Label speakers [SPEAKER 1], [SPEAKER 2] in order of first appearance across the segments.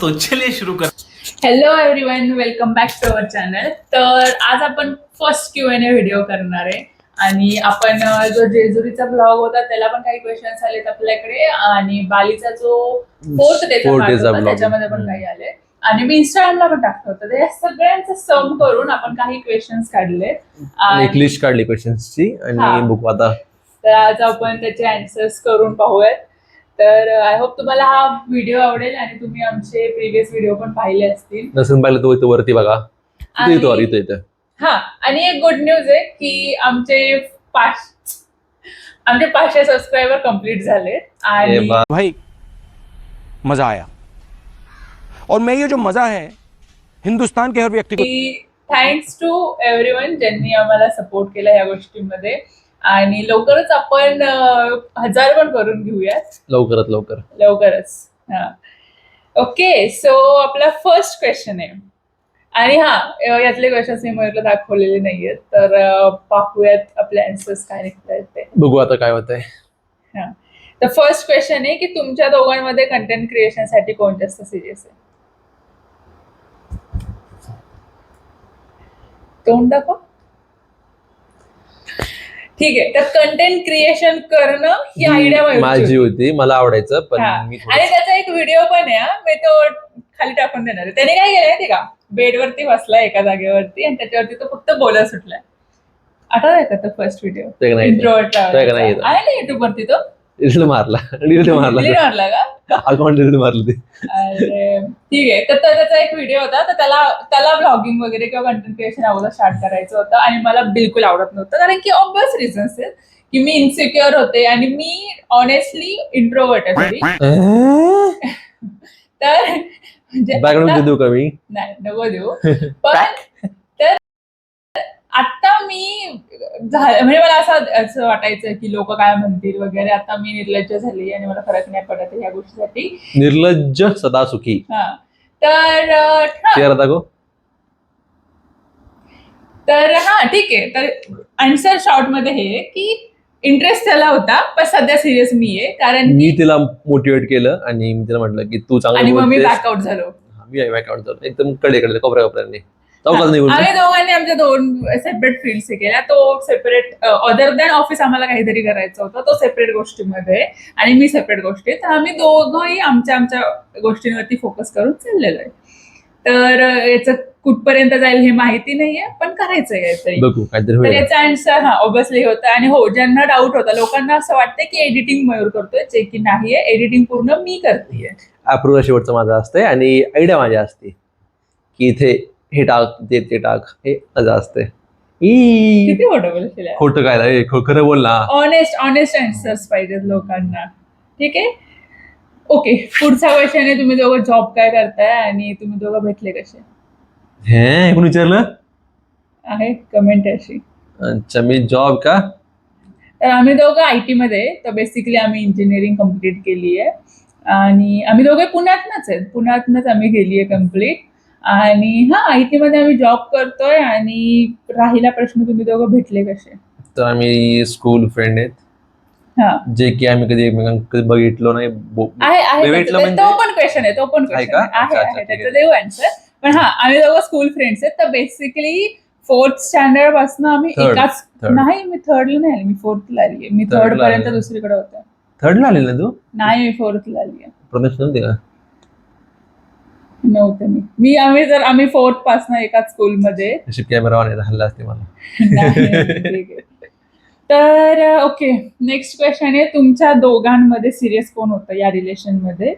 [SPEAKER 1] तो चलिए शुरू कर.
[SPEAKER 2] Hello everyone, welcome back to our channel. तर आज आपण फर्स्ट Q&A व्हिडिओ करणार आहे आणि आपण जो जेजुरीचा ब्लॉग होता त्याला पण काही क्वेश्चन्स आलेत आपल्याकडे आणि बालीचा जो फोर्थ डेचा पार्ट होता त्याच्यामध्ये पण काही आले आणि मी इंस्टाग्रामला पण टाकलं होतं. ते सगळ्यांचं सम करून आपण काही क्वेश्चन्स काढले,
[SPEAKER 3] एक लिस्ट काढली क्वेश्चन्सची आणि बघू आता.
[SPEAKER 2] तर आज आपण त्याचे आन्सर्स करून पाहूयात. तर आय होप तुम्हाला हा व्हिडिओ आवडेल आणि तुम्ही आमचे प्रिव्हियस व्हिडिओ पण पाहिले असतील.
[SPEAKER 3] नसेल पाहिलं तो वरती बघा, इथं.
[SPEAKER 2] हा, आणि एक गुड न्यूज आहे की आमचे 500 सबस्क्रायबर कंप्लीट झाले आणि
[SPEAKER 4] भाई मजा आया. और मैं ये जो मजा है हिंदुस्तान के हर व्यक्ति को.
[SPEAKER 2] थँक्स टू एव्हरीवन ज्यांनी आम्हाला सपोर्ट केला या गोष्टींमध्ये आणि लवकरच आपण 1000 पण करून घेऊयात लवकरच. हा, ओके. सो आपला फर्स्ट क्वेश्चन आहे आणि यातले क्वेश्चन्स मी मयूरला दाखवलेले नाहीयेत, तर पाहूयात आपले आन्सर्स काय निघतायत ते.
[SPEAKER 3] बघू आता काय होतंय.
[SPEAKER 2] हा, तर फर्स्ट क्वेश्चन आहे की तुमच्या दोघांमध्ये कंटेंट क्रिएशन साठी कोण जास्त सिरियस आहे? तोंड दाखव. ठीक आहे, तर कंटेंट क्रिएशन करणं ही आयडिया
[SPEAKER 3] माझी होती, मला आवडायचं पण
[SPEAKER 2] आणि त्याचा एक व्हिडिओ पण आहे, मी तो खाली टाकून देणार आहे. त्याने काय केलंय माहिती का, बेडवरती बसलाय एका जागेवरती आणि त्याच्यावरती तो फक्त बोलत सुटलाय. आठवतंय का तो फर्स्ट व्हिडिओ? इंट्रोवर्ट आहे ना युट्यूब वरती. तो
[SPEAKER 3] डिलीट मारला
[SPEAKER 2] का
[SPEAKER 3] अकाउंट डिलीट मारलं ते.
[SPEAKER 2] अरे ठीक आहे, तर त्याचा एक व्हिडिओ होता, तर त्याला ब्लॉगिंग वगैरे किंवा कंटेंट क्रिएशन अगोदर स्टार्ट करायचं होतं आणि मला बिलकुल आवडत नव्हतं, कारण की ऑब्वियस रिझन्स आहेत की मी इन्सिक्युअर होते आणि मी ऑनेस्टली इंट्रोवर्ट आहे थोडी. तर
[SPEAKER 3] बॅकग्राऊंड देऊ का मी?
[SPEAKER 2] नाही, नको देऊ. पण तर आता मी म्हणजे मला असं वाटायचं की लोक काय म्हणतील वगैरे. आता मी निर्लज्ज झाली आणि मला फरक नाही पडत या गोष्टीसाठी.
[SPEAKER 3] निर्लज्ज सदा सुखी.
[SPEAKER 2] तर ठीक आहे. तर आन्सर शॉर्ट मध्ये हे की इंटरेस्ट त्याला होता, पण सध्या सिरियस मी आहे, कारण
[SPEAKER 3] मी तिला मोटिवेट केलं आणि मी तिला म्हटलं की तू चांगलं,
[SPEAKER 2] आणि मग मी बॅकआउट झालो.
[SPEAKER 3] एकदम कडे कोपऱ्याने.
[SPEAKER 2] आम्ही दोघांनी आमच्या 2 सेपरेट फील्ड्स केल्या. तो सेपरेट अदर दॅन ऑफिस आम्हाला काहीतरी करायचं होतं, तो सेपरेट गोष्टीमध्ये आणि मी सेपरेट गोष्टी. तर आम्ही दोघंही आमच्या गोष्टींवरती फोकस करून चाललेलो आहे. तर याचं कुठपर्यंत जाईल हे माहिती नाहीये, पण करायचंय काहीतरी. तर याचा आन्सर ऑब्विसली होता. आणि हो, ज्यांना डाऊट होता, लोकांना असं वाटतं की एडिटिंग मयूर करतोय, जे की नाहीये. एडिटिंग पूर्ण मी करतेय.
[SPEAKER 3] अप्रूव्ह शेवटचं माझं असतंय आणि आयडिया माझी असते की इथे हे टाक, ते टाक, हे असं असते.
[SPEAKER 2] किती खोटं
[SPEAKER 3] खोटं काय, खरं बोल ना.
[SPEAKER 2] ऑनेस्ट आन्सर्स पाहिजेत लोकांना. ठीक आहे, ओके. पुढचा क्वेश्चन आहे, तुम्ही दोघं जॉब काय करताय आणि तुम्ही दोघं भेटले कसे?
[SPEAKER 3] हे कोण विचारलं
[SPEAKER 2] आहे? कमेंट अशी.
[SPEAKER 3] अच्छा, मी जॉब का?
[SPEAKER 2] तर आम्ही दोघं IT मध्ये. तर बेसिकली आम्ही इंजिनिअरिंग कम्प्लीट केली आहे आणि आम्ही दोघे पुण्यातनंच आम्ही केली आहे कम्प्लीट. आणि IT मध्ये आम्ही जॉब करतोय. आणि राहिला प्रश्न, तुम्ही दोघं भेटले कसे?
[SPEAKER 3] तर आम्ही स्कूल फ्रेंड आहेत, जे की आम्ही कधी एकमेकांकडे बघितलो नाही.
[SPEAKER 2] तो पण क्वेश्चन आहे, त्याचं देऊ आन्सर. पण आम्ही दोघं स्कूल फ्रेंड्स आहेत. तर बेसिकली 4th स्टँडर्ड पासून आम्ही एकाच. नाही, मी 3rd ला नाही आली, मी 4th ला आली. मी 3rd पर्यंत दुसरीकडे होते.
[SPEAKER 3] 3rd ला आली ना तू?
[SPEAKER 2] नाही, मी 4th ला आली.
[SPEAKER 3] प्रदेश नव्हते का?
[SPEAKER 2] नव्हते आम्ही 4th पासून एकाच स्कूलमध्ये.
[SPEAKER 3] कॅमेरा हल्ला असते मला.
[SPEAKER 2] तर ओके, नेक्स्ट क्वेश्चन आहे, तुमच्या दोघांमध्ये सिरियस कोण होतं या रिलेशन मध्ये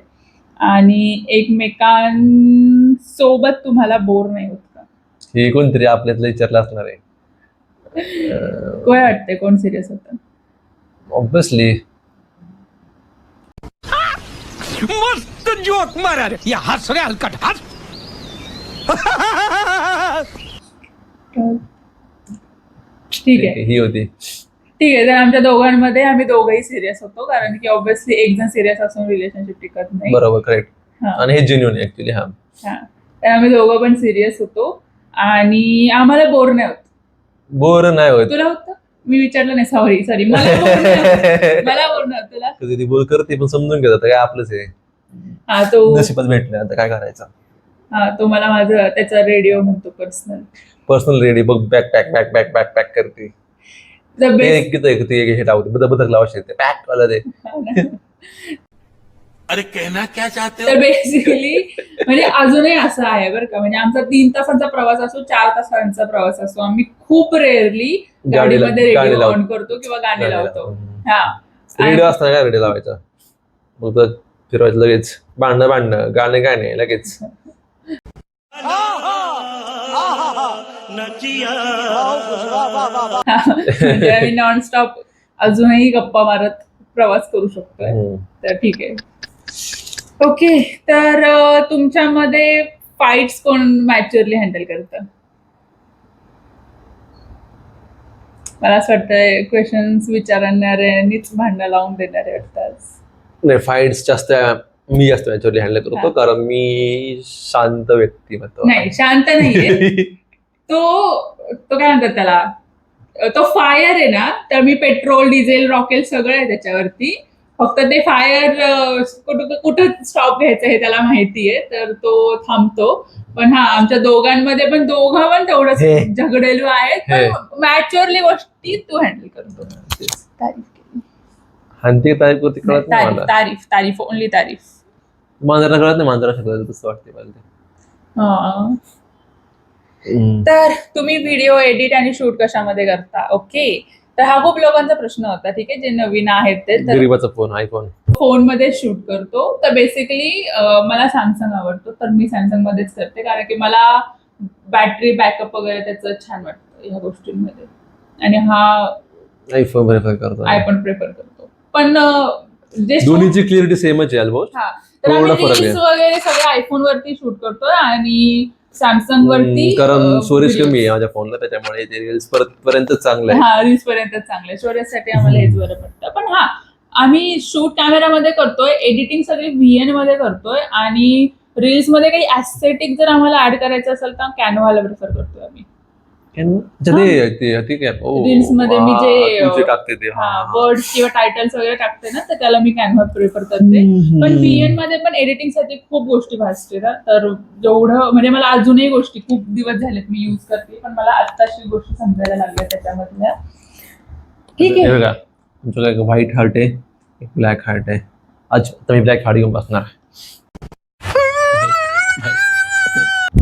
[SPEAKER 2] आणि एकमेकांसोबत तुम्हाला बोर नाही होत का?
[SPEAKER 3] हे कोणतरी आपल्यातलं विचारलं असणार आहे.
[SPEAKER 2] काय वाटतंय, कोण सिरियस होतं?
[SPEAKER 3] ऑब्विसली
[SPEAKER 4] मस्त जोक मारा रे, या हस रे हलकट हस.
[SPEAKER 2] ठीक आहे,
[SPEAKER 3] ही होती.
[SPEAKER 2] ठीक आहे. तर आमच्या दोघांमध्ये आम्ही दोघंही सिरियस होतो, कारण की ऑब्विसली एक जण सिरियस असून रिलेशनशिप टिकत नाही.
[SPEAKER 3] बरोबर, करेक्ट. आणि हे जेन्युइन ऍक्च्युअली.
[SPEAKER 2] तर आम्ही दोघं पण सिरियस होतो आणि आम्हाला बोर नाही होत. तुला होतं? मी विचारलं नाही, सॉरी. मला बोर नाही होत. तुला?
[SPEAKER 3] कधी बोल करते पण समजून घेतात काय आपलंच आहे.
[SPEAKER 2] हा तो
[SPEAKER 3] नशिबात भेटले, आता काय करायचं.
[SPEAKER 2] हा तो मला माझं त्याचा रेडिओ म्हणतो पर्सनल.
[SPEAKER 3] पर्सनल रेडी बघ, back pack back pack back pack करते.
[SPEAKER 2] द
[SPEAKER 3] ते
[SPEAKER 2] बेस्ट.
[SPEAKER 3] किती हे लावते, बदक लावायचे ते पॅक वाला ते.
[SPEAKER 4] अरे कहना क्या चाहते
[SPEAKER 2] तर बेसिकली म्हणजे अजूनही असं आहे बरं का, म्हणजे आमचा 3 तासांचा प्रवास असो 4 तासांचा प्रवास असो, आम्ही खूप रेअरली गाडीमध्ये
[SPEAKER 3] गाणी
[SPEAKER 2] रेडिओ
[SPEAKER 3] लावतो.
[SPEAKER 2] ऑन करतो किंवा गाणी
[SPEAKER 3] गाणी
[SPEAKER 2] लावतो.
[SPEAKER 3] लावतो.
[SPEAKER 2] हा
[SPEAKER 3] रेडिओ असताना काय रेडिओ लावायचा, मग तर फिरवायचं लगेच, भांडणं गाणे लगेच.
[SPEAKER 2] म्हणजे आम्ही नॉनस्टॉप अजूनही गप्पा मारत प्रवास करू शकतोय. तर ठीक आहे. ओके, तर तुमच्यामध्ये फाईट्स कोण मॅच्युअरली हँडल करतं? मला असं वाटतंय क्वेश्चन्स विचारणाऱ्यांनीच भांडणं लावून देणारे वाटतात.
[SPEAKER 3] नाही, फाईट्स मी जास्त मॅच्युअरली हँडल करतो,
[SPEAKER 2] हा.
[SPEAKER 3] कारण मी शांत व्यक्तिमत्व
[SPEAKER 2] नाही, शांत नाहीये. तो काय म्हणतात त्याला, तो फायर आहे ना, तर मी पेट्रोल डिझेल रॉकेल सगळं आहे त्याच्यावरती. फक्त ते फायर कुठं स्टॉप घ्यायचं हे त्याला माहितीये, तर तो थांबतो. पण हा, आमच्या दोघांमध्ये पण दोघं पण तेवढंच
[SPEAKER 3] हे.
[SPEAKER 2] झगडेलू आहेत, पण मॅच्युअरली गोष्टी तू हँडल करतो. तारीफ केली.
[SPEAKER 3] आणि ते तारीफ करते कळत नाही
[SPEAKER 2] तारीफ
[SPEAKER 3] मला.
[SPEAKER 2] तारीफ तारीफ ओनली तारीफ.
[SPEAKER 3] मांजरा कळत नाही, मांजरा शकत तसं वाटते मला ते.
[SPEAKER 2] हा. तर तुम्ही व्हिडिओ एडिट आणि शूट कशामध्ये करता? ओके, तर हा खूप लोकांचा प्रश्न होता. ठीक आहे, जे नवीन आहेत ते तर
[SPEAKER 3] गरीबाचा फोन, आयफोन.
[SPEAKER 2] फोनमध्ये शूट करतो. तर बेसिकली मला सॅमसंग आवडतो, तर मी सॅमसंग मध्येच करते, कारण की मला बॅटरी बॅकअप वगैरे त्याचं छान वाटतं ह्या गोष्टींमध्ये. आणि हा
[SPEAKER 3] आयफोन प्रेफर करतो.
[SPEAKER 2] आयफोन प्रेफर करतो. पण जे shoot-
[SPEAKER 3] दोन्हीची क्लिअरिटी सेमच आहे ऑलमोस्ट.
[SPEAKER 2] हा, तर आम्ही
[SPEAKER 3] थोडा फरक
[SPEAKER 2] रील्स
[SPEAKER 3] आहे.
[SPEAKER 2] वगैरे सगळे आयफोन वरती शूट करतो आणि सॅमसंग वरती
[SPEAKER 3] कारण स्टोरेज
[SPEAKER 2] videos.
[SPEAKER 3] कमी आहे माझ्या फोनला, त्याच्यामुळे ते रील्स पर्यंत चांगलं आहे.
[SPEAKER 2] हा, रील्स पर्यंत चांगलं, स्टोरेजसाठी आम्हाला हेच बरं पडतं. पण हा, आम्ही शूट कॅमेरामध्ये करतोय, एडिटिंग सगळी VN मध्ये करतोय, आणि रील्स मध्ये काही ऍस्थेटिक जर आम्हाला ऍड करायचं असेल तर कॅनव्हाला प्रिफर करतोय आम्ही.
[SPEAKER 3] ठीक आहे.
[SPEAKER 2] रील्स मध्ये मी जे
[SPEAKER 3] टाकते ते
[SPEAKER 2] वर्ड्स किंवा टायटल्स वगैरे टाकते ना, तर त्याला मी कॅनव्हा प्रिफर करते. पण VN मध्ये पण एडिटिंग साठी खूप गोष्टी भासते ना, तर जेवढं म्हणजे मला अजूनही गोष्टी खूप दिवस झालेत मी युज करते, पण मला आत्ताशी गोष्टी समजायला लागल्या त्याच्यामधल्या. ठीक आहे.
[SPEAKER 3] बघा, तुमचं एक व्हाईट हार्ट आहे, एक ब्लॅक हार्ट आहे. आज मी ब्लॅक हार्ट घेऊन बसणार.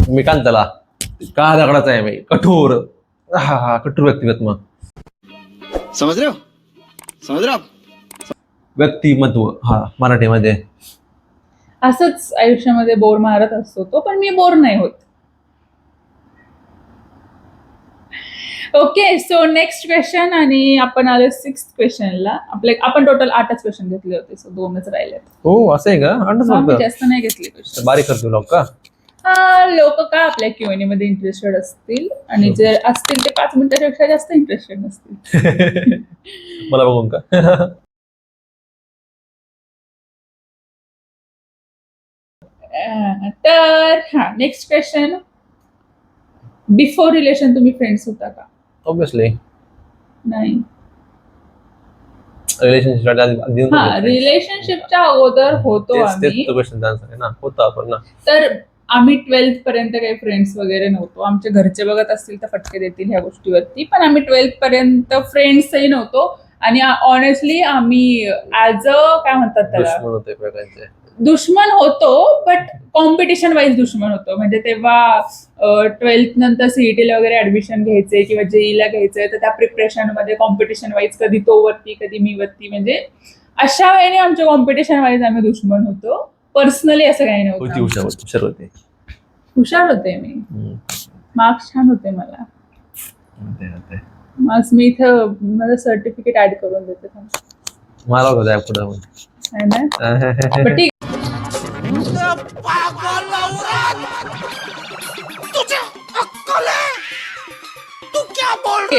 [SPEAKER 3] मी कांताला का दगडाचा आहे, मी कठोर. हा कठोर व्यक्तिमत्व.
[SPEAKER 1] समझ रहे हो आप?
[SPEAKER 3] व्यक्तिमत्व, हा मराठीमध्ये.
[SPEAKER 2] असंच आयुष्यामध्ये बोर मारत असतो तो, पण मी बोर नाही होत. ओके, सो नेक्स्ट क्वेश्चन, आणि आपण आलो 6th क्वेश्चनला. आपण टोटल 8च क्वेश्चन घेतले होते, सो 2च राहिलेत.
[SPEAKER 3] हो, असं आहे का?
[SPEAKER 2] मी जास्त नाही घेतले क्वेश्चन.
[SPEAKER 3] बारीक करतो लोक का?
[SPEAKER 2] लोक का आपल्या Q&A मध्ये इंटरेस्टेड असतील, आणि जर असतील ते 5 मिनिटापेक्षा जास्त इंटरेस्टेड नसतील.
[SPEAKER 3] मला बघून का?
[SPEAKER 2] तर हा, नेक्स्ट क्वेश्चन. बिफोर रिलेशन तुम्ही फ्रेंड्स होता का?
[SPEAKER 3] ऑब्विसली.
[SPEAKER 2] नाही.
[SPEAKER 3] रिलेशनशिप
[SPEAKER 2] हा, रिलेशनशिपच्या अगोदर होतो आम्ही.
[SPEAKER 3] क्वेश्चन आहे ना, होता आपण ना.
[SPEAKER 2] तर आम्ही 12th पर्यंत काही फ्रेंड्स वगैरे नव्हतो. आमचे घरचे बघत असतील तर फटके देतील ह्या गोष्टीवरती, पण आम्ही 12th पर्यंत फ्रेंड्सही नव्हतो. आणि ऑनेस्टली आम्ही ऍज अ काय म्हणतात त्याला,
[SPEAKER 3] दुश्मन होते प्रकारचे.
[SPEAKER 2] दुश्मन होतो, बट कॉम्पिटिशन वाईज दुश्मन होतो. म्हणजे तेव्हा 12th नंतर CET वगैरे ऍडमिशन घ्यायचे किंवा JEE ला घ्यायचंय, तर त्या प्रिपरेशन मध्ये कॉम्पिटिशन वाईज कधी तो वरती कधी मी वरती, म्हणजे अशा वेळेने आमच्या कॉम्पिटिशन वाईज आम्ही दुश्मन होतो. पर्सनली असं काही नव्हतं.
[SPEAKER 3] हुशार होते.
[SPEAKER 2] हुशार होते मी, मार्क्स छान होते मला. मार्क्स मी इथं माझं सर्टिफिकेट ऍड करून देते
[SPEAKER 3] मला होतं पुढे
[SPEAKER 2] ना. पण ठीक,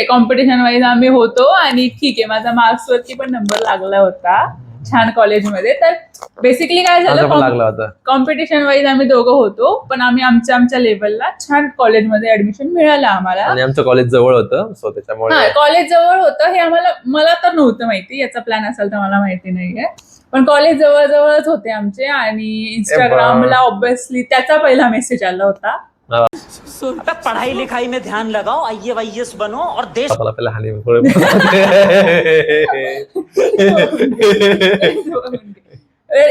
[SPEAKER 2] कॉम्पिटिशन वाईज आम्ही होतो, आणि ठीक आहे, माझा मार्क्स वरती पण नंबर लागला होता छान कॉलेजमध्ये. तर बेसिकली काय झालं,
[SPEAKER 3] लागला होता.
[SPEAKER 2] कॉम्पिटिशन वाईज आम्ही दोघं होतो, पण आम्ही आमच्या लेवलला छान कॉलेजमध्ये ऍडमिशन मिळालं आम्हाला.
[SPEAKER 3] आणि आमचं कॉलेज जवळ होतं, सो त्याच्यामुळे.
[SPEAKER 2] कॉलेज जवळ होतं हे मला तर नव्हतं माहिती, याचा प्लॅन असेल तर मला माहिती नाहीये. पण कॉलेज जवळजवळच होते आमचे आणि इंस्टाग्रामला ऑब्विसली त्याचा पहिला मेसेज आला होता.
[SPEAKER 5] अबे पढ़ाई लिखाई में ध्यान लगाओ, IAS बनो और देश
[SPEAKER 3] आपल्याला पहिला हानी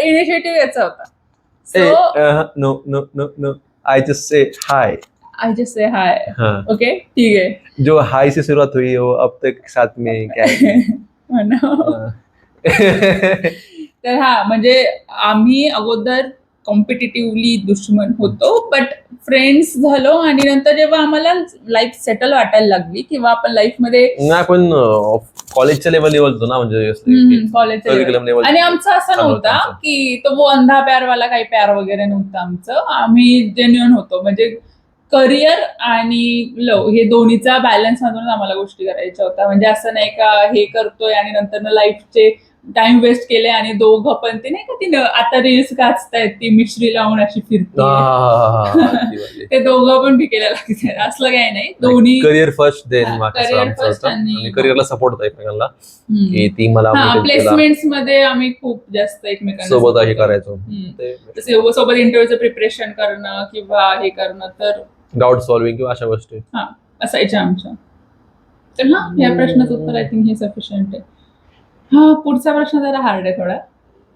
[SPEAKER 2] इनिशिएटिव्ह याचा होता. So
[SPEAKER 3] no no no no I just say hi.
[SPEAKER 2] I just say hi.
[SPEAKER 3] हाँ.
[SPEAKER 2] ओके ठीक है.
[SPEAKER 3] जो हाय से शुरुआत हुई वो अब तक साथ में क्या है?
[SPEAKER 2] तर हा म्हणजे आम्ही अगोदर कॉम्पिटिटिव्हली दुश्मन होतो, बट फ्रेंड्स झालो आणि नंतर जेव्हा आम्हाला लाईफ सेटल वाटायला लागली किंवा आपण लाईफ मध्ये
[SPEAKER 3] नाही आपण कॉलेजच्या लेवल होतो ना म्हणजे
[SPEAKER 2] कॉलेजच्या
[SPEAKER 3] curriculum level.
[SPEAKER 2] आणि आमचं असं
[SPEAKER 3] चालू होतं
[SPEAKER 2] नव्हता
[SPEAKER 3] आमचं.
[SPEAKER 2] की तो वो अंधा प्यार वाला काही प्यार वगैरे नव्हतं आमचं. आम्ही जेन्युअन होतो, म्हणजे करिअर आणि लव हे दोन्हीचा बॅलन्स मधून आम्हाला गोष्टी करायच्या होत्या. म्हणजे असं नाही का हे करतोय आणि नंतर लाईफचे टाइम वेस्ट केले आणि दोघं पण ते नाही का ती आता रील्स गाजतायत ती मिश्री लावून अशी फिरते, ते दोघं पण पिकेला लागतात. असलं काही नाही, दोन्ही
[SPEAKER 3] career first then
[SPEAKER 2] career first आणि
[SPEAKER 3] करिअरला सपोर्ट होता एकमेकांना की ती मला motivate केला.
[SPEAKER 2] प्लेसमेंट्स मध्ये आम्ही खूप जास्त एकमेकांना
[SPEAKER 3] सोबत
[SPEAKER 2] support
[SPEAKER 3] हे
[SPEAKER 2] करतो.
[SPEAKER 3] करायचो.
[SPEAKER 2] सोबत इंटरव्ह्यूचं प्रिपरेशन करणं किंवा हे करणं, तर
[SPEAKER 3] डाऊट सॉल्विंग किंवा अशा गोष्टी
[SPEAKER 2] असायच्या आमच्या. तर हा या प्रश्नाचं उत्तर आय थिंक हे सफिशियंट आहे. हा पुढचा प्रश्न जरा हार्ड आहे थोडा.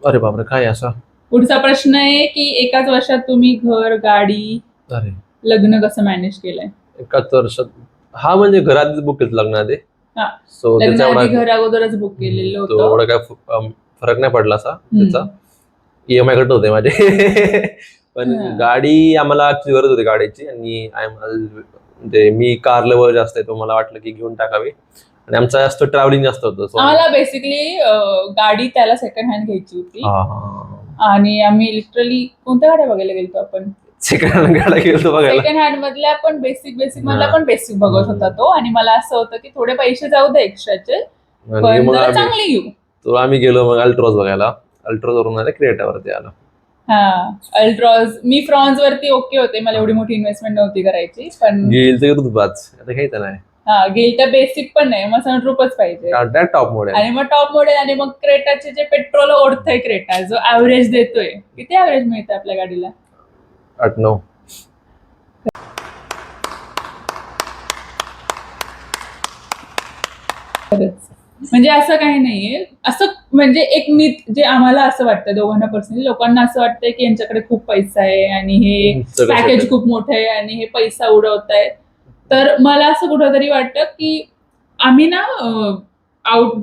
[SPEAKER 3] अरे बापरे काय असा?
[SPEAKER 2] पुढचा प्रश्न आहे की एकाच वर्षात तुम्ही घर, गाडी,
[SPEAKER 3] अरे
[SPEAKER 2] लग्न कसं मॅनेज केलंय?
[SPEAKER 3] एकाच वर्षात हा म्हणजे घरात बुक केलं लग्न आधी.
[SPEAKER 2] हा.
[SPEAKER 3] सो
[SPEAKER 2] लग्न
[SPEAKER 3] त्याचा
[SPEAKER 2] आधी घर अगोदरच बुक केलेलं
[SPEAKER 3] तो
[SPEAKER 2] होतं.
[SPEAKER 3] एवढा काय फरक नाही पडला असा त्याचा. EMI कट होते माझे पण गाडी आम्हाला ऍक्च्युली गरज होती गाडीची आणि म्हणजे मी कार लवर जास्त आहे, तो मला वाटलं की घेऊन टाकावी आणि आमचा जास्त ट्रॅव्हलिंग जास्त होतं. So
[SPEAKER 2] आम्हाला बेसिकली गाडी त्याला सेकंड हँड घ्यायची होती आणि आम्ही लिटरली कोणत्या गाड्या बघायला गेलो आपण?
[SPEAKER 3] सेकंड हँड गाड्या गेलो बघायला.
[SPEAKER 2] सेकंड हँड मधल्या पण बेसिक मधला पण बेसिक बघत होता तो. आणि मला असं होतं की थोडे पैसे जाऊ दे एक्स्ट्राचे,
[SPEAKER 3] आणि
[SPEAKER 2] पण
[SPEAKER 3] मग
[SPEAKER 2] जरा चांगली घेऊ.
[SPEAKER 3] तो आम्ही गेलो मग अल्ट्रॉज बघायला. अल्ट्रॉज वरून आले क्रिएटावरती आलो.
[SPEAKER 2] हा अल्ट्रॉज. मी फ्रॉन्स वरती ओके होते, मला एवढी मोठी इन्व्हेस्टमेंट नव्हती करायची, पण
[SPEAKER 3] गेल तर बाज आता घ्यायचं नाही.
[SPEAKER 2] हा गेल तर बेसिक पण नाही, मग सनरूफच पाहिजे
[SPEAKER 3] टॉप मॉडेल
[SPEAKER 2] आणि मग टॉप मॉडेल. आणि मग क्रेटाचे जे पेट्रोल ओढतंय क्रेटा जो ऍव्हरेज देतोय, किती ऍव्हरेज मिळतं आपल्या गाडीला?
[SPEAKER 3] 8-9.
[SPEAKER 2] म्हणजे असं काही नाहीये. असं म्हणजे एक मिथ जे आम्हाला असं वाटतं दोघांना पर्सनली, लोकांना असं वाटतंय की यांच्याकडे खूप पैसा आहे आणि हे
[SPEAKER 3] सगळं
[SPEAKER 2] पॅकेज
[SPEAKER 3] सगळं.
[SPEAKER 2] खूप मोठं आहे आणि हे पैसा उडवतायत. तर मला असं कुठंतरी वाटतं की आम्ही ना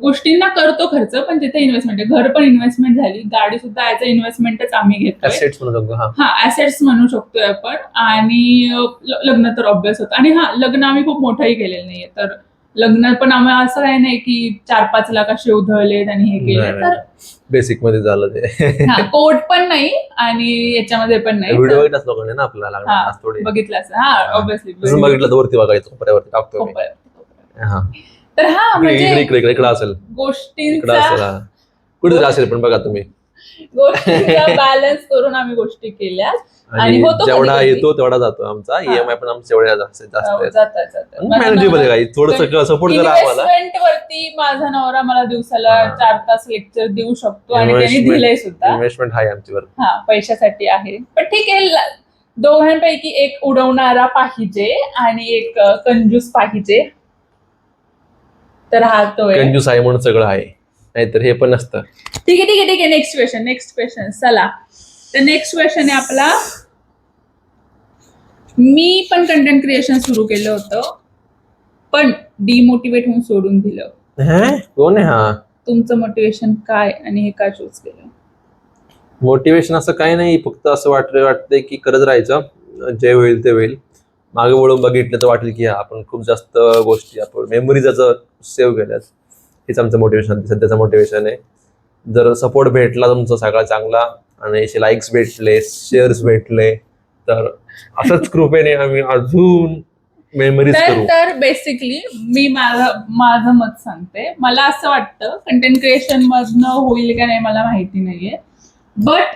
[SPEAKER 2] गोष्टींना करतो खर्च, पण तिथे इन्व्हेस्टमेंट आहे. घर पण इन्व्हेस्टमेंट झाली, गाडी सुद्धा ऍज अ इन्व्हेस्टमेंटच आम्ही घेतोय.
[SPEAKER 3] Assets म्हणू शकतो.
[SPEAKER 2] हा ऍसेट्स म्हणू शकतोय आपण. आणि लग्न तर ऑब्व्हियस होतं. आणि हा लग्न आम्ही खूप मोठंही केलेलं नाहीये, तर लग्न पण आम्हाला असं काही नाही की 4-5 लाख असे उधळलेत आणि हे केले. तर
[SPEAKER 3] बेसिक मध्ये झालं ते.
[SPEAKER 2] हा कोट पण नाही आणि याच्यामध्ये पण नाही.
[SPEAKER 3] व्हिडिओ बघितलाच लोकांनी ना आपल्याला
[SPEAKER 2] हा,
[SPEAKER 3] थोडी
[SPEAKER 2] बघितलं असं. हा ऑब्व्हियसली
[SPEAKER 3] जसं बघितलं तर वरती बघायचं कपड्यावरती टाकतो मी. हा
[SPEAKER 2] तर हा
[SPEAKER 3] इकडे
[SPEAKER 2] म्हणजे
[SPEAKER 3] इकडे इकडे असेल इकडे
[SPEAKER 2] गोष्टींचा
[SPEAKER 3] असेल कुठे असेल पण बघा तुम्ही.
[SPEAKER 2] बॅलन्स करून आम्ही गोष्टी केल्या आणि
[SPEAKER 3] आणि
[SPEAKER 2] होतो
[SPEAKER 3] जेवढा
[SPEAKER 2] कधी-कधी.
[SPEAKER 3] येतो तेवढा जातो आमचा. EMI पण आमच्या एवढ्या जास्त
[SPEAKER 2] जातात.
[SPEAKER 3] मॅनेजेबल आहे काही थोडंसं सपोर्ट करा आम्हाला.
[SPEAKER 2] इन्व्हेस्टमेंट वरती माझा नवरा मला दिवसाला
[SPEAKER 3] हा.
[SPEAKER 2] 4 तास लेक्चर देऊ शकतो आणि त्यांनी दिलंय सुद्धा.
[SPEAKER 3] इन्व्हेस्टमेंट आहे आमच्यावर.
[SPEAKER 2] हा पैशासाठी आहे, पण ठीक आहे. दोघांपैकी एक उडवणारा पाहिजे आणि एक कंजूस पाहिजे. तर हा तो आहे.
[SPEAKER 3] कंजूस आहे म्हणून सगळं आहे, नाहीतर हे पण नसतं.
[SPEAKER 2] ठीक आहे. नेक्स्ट क्वेश्चन चला. तर नेक्स्ट क्वेश्चन आहे आपला. मी पण कंटेंट क्रिएशन सुरू केलं होतं, पण डिमोटिवेट होऊन सोडून दिलं.
[SPEAKER 3] कोण आहे हा?
[SPEAKER 2] तुमचं मोटिवेशन काय आणि हे का चूज केलं?
[SPEAKER 3] मोटिवेशन असं काही नाही, फक्त असं वाटतंय की करत राहायचं, जे होईल ते होईल. मागे वळून बघितलं तर वाटेल की आपण खूप जास्त गोष्टी आपण मेमरीज सेव्ह केल्यात. हेच आमचं मोटिवेशन सध्याचं मोटिवेशन आहे. जर सपोर्ट भेटला तुमचा सगळा चांगला आणि असे लाईक्स भेटले, शेअर्स भेटले, तर असंच कृपेने आम्ही अजून मेमरीज करू.
[SPEAKER 2] तर बेसिकली मी माझं मत सांगते. मला असं वाटतं कंटेंट क्रिएशन मधनं होईल का नाही मला माहिती नाहीये, बट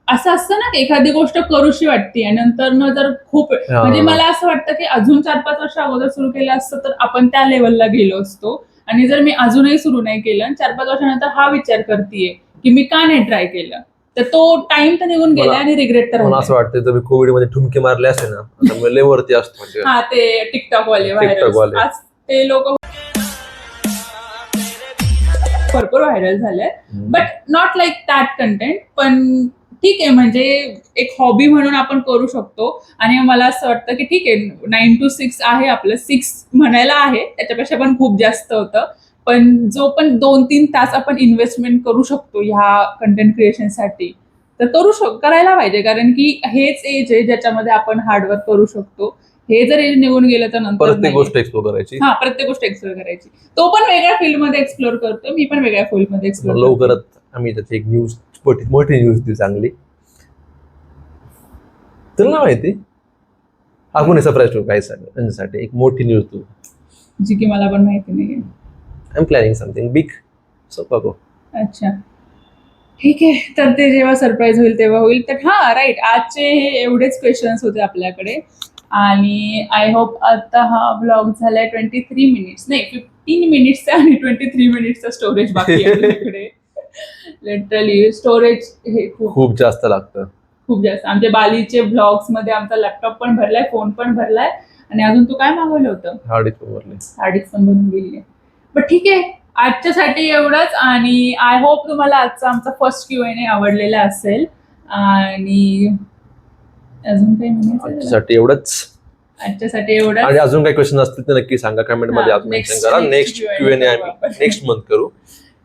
[SPEAKER 2] असं असतं ना की एखादी गोष्ट करूशी वाटते आणि नंतर जर खूप म्हणजे मला असं वाटतं की अजून 4-5 वर्ष अगोदर सुरू केलं असतं तर आपण त्या लेवलला गेलो असतो. आणि जर मी अजूनही सुरू नाही केलं 4-5 वर्षानंतर हा विचार करतेय की मी का नाही ट्राय केलं. तर तो टाइम तर निघून गेला आणि रिग्रेट तर
[SPEAKER 3] मला असं
[SPEAKER 2] राहिला.
[SPEAKER 3] वाटतं तुम्ही कोविड मध्ये ठुमके मारले असते ना आता मी लय वरती असतो म्हणजे.
[SPEAKER 2] हा ते टिकटॉक वाले
[SPEAKER 3] TikTok वाले.
[SPEAKER 2] व्हायरल आज ते लोक भरपूर व्हायरल झाले, but not like that content. पण ठीक आहे, म्हणजे एक हॉबी म्हणून आपण करू शकतो. आणि मला असं वाटतं की ठीक आहे 9 to 6 आहे आपलं, 6 म्हणायला आहे, त्याच्यापेक्षा पण खूप जास्त होतं. पण जो पण 2-3 तास आपण इन्व्हेस्टमेंट करू शकतो ह्या कंटेंट क्रिएशनसाठी, तर करायला पाहिजे. कारण की हेच एज आहे ज्याच्यामध्ये आपण हार्डवर्क करू शकतो. हे जर एज निघून गेलं तर नंतर
[SPEAKER 3] प्रत्येक
[SPEAKER 2] नाही.
[SPEAKER 3] गोष्ट एक्सप्लोर करायची.
[SPEAKER 2] हा, प्रत्येक गोष्ट एक्सप्लोर करायची. तो पण वेगळ्या फील्डमध्ये एक्सप्लोर करतो, मी पण वेगळ्या फील्डमध्ये एक्सप्लोर करतो.
[SPEAKER 3] लवकरच आम्ही त्याची एक न्यूज मोठी न्यूज ती चांगली तुला ना माहिती आपण सरप्राईज ठेवू काही त्यांच्यासाठी एक मोठी न्यूज तू.
[SPEAKER 2] जी की मला पण माहिती नाहीये.
[SPEAKER 3] I am planning something big so बघू.
[SPEAKER 2] अच्छा, ठीक आहे. तर ते जेव्हा सरप्राईज होईल तेव्हा होईल. तर हा राईट, आजचे हे एवढेच क्वेश्चन्स होते आपल्याकडे. आणि आय होप आता हा ब्लॉग झालाय 23 मिनिट्स, नाही 15 मिनिट्सचा आणि 23 मिनिट्सचा स्टोरेज बाकी आहे आपल्याकडे. लिटरली स्टोरेज हे
[SPEAKER 3] खूप जास्त लागतं.
[SPEAKER 2] खूप जास्त. आमच्या बालीचे ब्लॉग्स मध्ये आमचा लॅपटॉप पण भरलाय, फोन पण भरलाय, आणि अजून तू काय मागवलं होतं?
[SPEAKER 3] हार्ड डिस्क वरले.
[SPEAKER 2] साडीच पण बनवून गेली. पण ठीक आहे, आजच्यासाठी एवढंच. आणि आय होप तुम्हाला आजचा आमचा फर्स्ट Q&A आवडलेला असेल. आणि अजून काही म्हणायचं?
[SPEAKER 3] आजच्यासाठी एवढंच.
[SPEAKER 2] आजच्यासाठी एवढंच.
[SPEAKER 3] आणि अजून काही क्वेश्चन असतील तर नक्की सांगा कमेंट मध्ये. आज मेन्शन करा. नेक्स्ट Q&A आम्ही नेक्स्ट मंथ करू.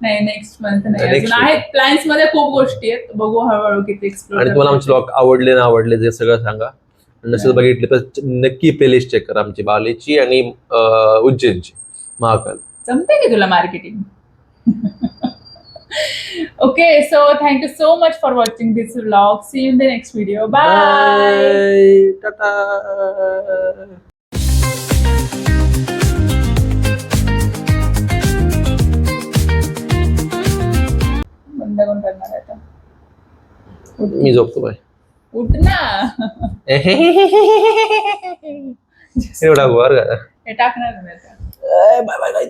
[SPEAKER 2] नाही, नेक्स्ट मंथ नाही,
[SPEAKER 3] Next
[SPEAKER 2] अजून आहेत प्लॅन्स मध्ये खूप गोष्टी आहेत. बघू हळूहळू किती एक्सप्लोर.
[SPEAKER 3] आणि तुम्हाला आमचे ब्लॉग आवडले ना आवडले ते सगळं सांगा. नसेल बघितले तर नक्की प्लेलिस्ट चेक करा आमची बालेची आणि उज्जैनची महाकाल.
[SPEAKER 2] जमते की तुला marketing? Okay, so thank you so much for watching this vlog. See you in the next video. Bye.
[SPEAKER 3] Tata.
[SPEAKER 2] बंद कोण करणार आहे आता?
[SPEAKER 3] मी झोपतो बाय.
[SPEAKER 2] उठ ना.
[SPEAKER 3] एवढा वर
[SPEAKER 2] हे टाकणार मी आता.
[SPEAKER 3] Bye bye bye.